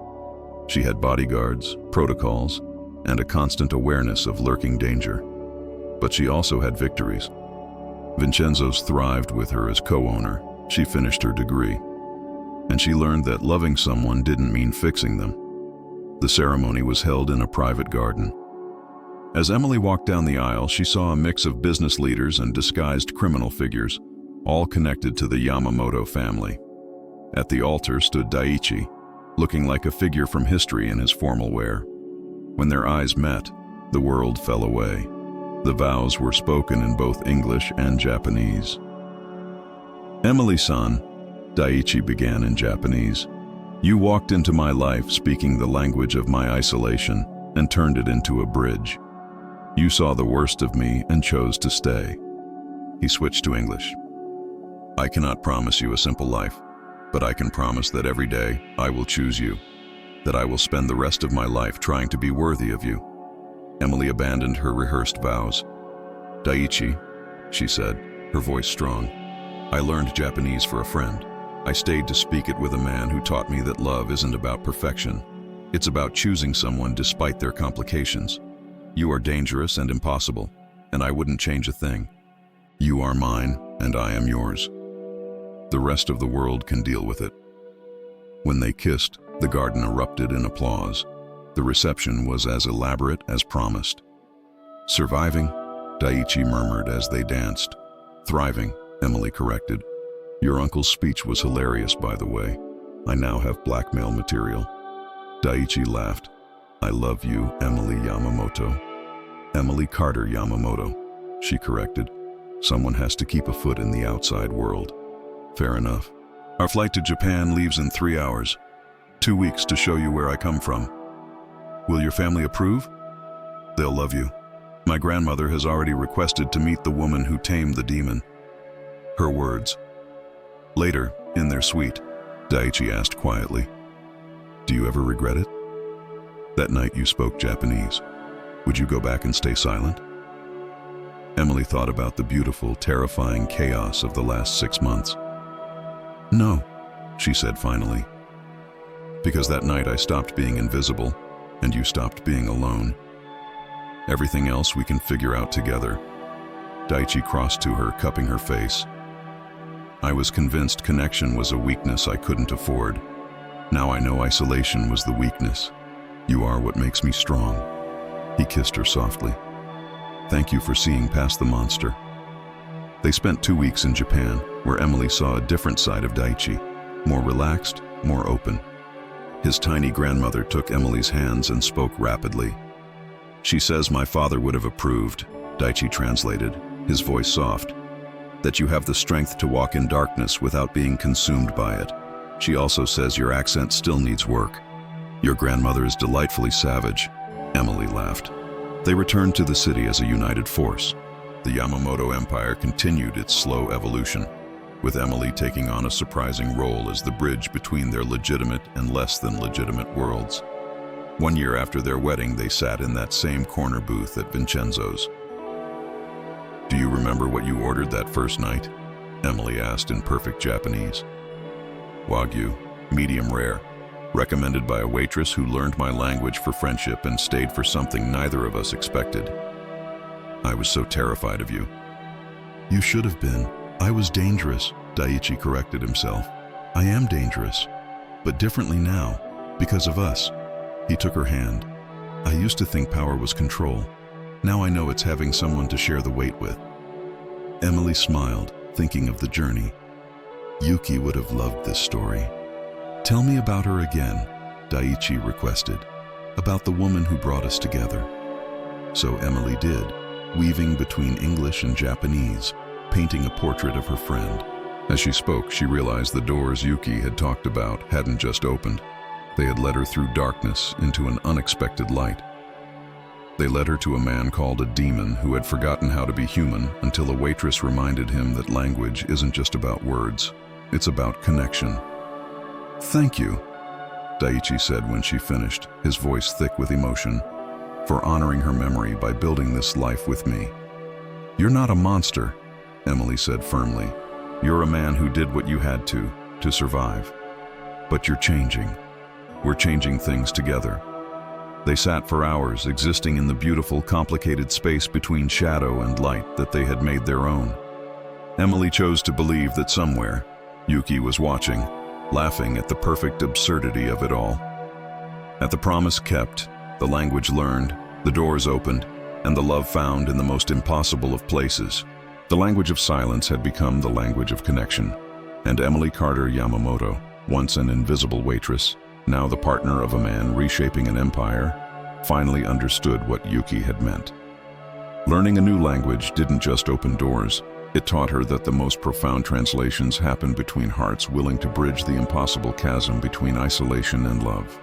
Speaker 1: She had bodyguards, protocols, and a constant awareness of lurking danger. But she also had victories. Vincenzo's thrived with her as co-owner. She finished her degree. And she learned that loving someone didn't mean fixing them. The ceremony was held in a private garden. As Emily walked down the aisle, she saw a mix of business leaders and disguised criminal figures, all connected to the Yamamoto family. At the altar stood Daichi, looking like a figure from history in his formal wear. When their eyes met, the world fell away. The vows were spoken in both English and Japanese. "Emily-san," Daichi began in Japanese, "you walked into my life speaking the language of my isolation and turned it into a bridge. You saw the worst of me and chose to stay." He switched to English. "I cannot promise you a simple life, but I can promise that every day I will choose you, that I will spend the rest of my life trying to be worthy of you." Emily abandoned her rehearsed vows. "Daichi," she said, her voice strong, "I learned Japanese for a friend. I stayed to speak it with a man who taught me that love isn't about perfection. It's about choosing someone despite their complications. You are dangerous and impossible, and I wouldn't change a thing. You are mine, and I am yours. The rest of the world can deal with it." When they kissed, the garden erupted in applause. The reception was as elaborate as promised. "Surviving?" Daichi murmured as they danced. "Thriving," Emily corrected. "Your uncle's speech was hilarious, by the way. I now have blackmail material." Daichi laughed. "I love you, Emily Yamamoto." "Emily Carter Yamamoto," she corrected. "Someone has to keep a foot in the outside world." "Fair enough. Our flight to Japan leaves in 3 hours. 2 weeks to show you where I come from. Will your family approve?" "They'll love you. My grandmother has already requested to meet the woman who tamed the demon." Her words. Later, in their suite, Daichi asked quietly, "Do you ever regret it? That night you spoke Japanese. Would you go back and stay silent?" Emily thought about the beautiful, terrifying chaos of the last 6 months. "No," she said finally. "Because that night I stopped being invisible, and you stopped being alone. Everything else we can figure out together." Daichi crossed to her, cupping her face. "I was convinced connection was a weakness I couldn't afford. Now I know isolation was the weakness. You are what makes me strong." He kissed her softly. "Thank you for seeing past the monster." They spent 2 weeks in Japan, where Emily saw a different side of Daichi, more relaxed, more open. His tiny grandmother took Emily's hands and spoke rapidly. "She says my father would have approved," Daichi translated, his voice soft, "that you have the strength to walk in darkness without being consumed by it. She also says your accent still needs work. Your grandmother is delightfully savage." Emily laughed. They returned to the city as a united force. The Yamamoto Empire continued its slow evolution, with Emily taking on a surprising role as the bridge between their legitimate and less than legitimate worlds. 1 year after their wedding, they sat in that same corner booth at Vincenzo's. "Do you remember what you ordered that first night?" Emily asked in perfect Japanese. "Wagyu, medium rare, recommended by a waitress who learned my language for friendship and stayed for something neither of us expected. I was so terrified of you." "You should have been. I was dangerous," Daichi corrected himself. "I am dangerous, but differently now, because of us." He took her hand. "I used to think power was control. Now I know it's having someone to share the weight with." Emily smiled, thinking of the journey. Yuki would have loved this story. "Tell me about her again," Daichi requested, "about the woman who brought us together." So Emily did, weaving between English and Japanese, painting a portrait of her friend. As she spoke, she realized the doors Yuki had talked about hadn't just opened. They had led her through darkness into an unexpected light. They led her to a man called a demon who had forgotten how to be human until a waitress reminded him that language isn't just about words, it's about connection. "Thank you," Daichi said when she finished, his voice thick with emotion, "for honoring her memory by building this life with me." "You're not a monster," Emily said firmly. "You're a man who did what you had to survive. But you're changing. We're changing things together." They sat for hours, existing in the beautiful, complicated space between shadow and light that they had made their own. Emily chose to believe that somewhere, Yuki was watching, laughing at the perfect absurdity of it all. At the promise kept, the language learned, the doors opened, and the love found in the most impossible of places. The language of silence had become the language of connection, and Emily Carter Yamamoto, once an invisible waitress, now the partner of a man reshaping an empire, finally understood what Yuki had meant. Learning a new language didn't just open doors, it taught her that the most profound translations happen between hearts willing to bridge the impossible chasm between isolation and love.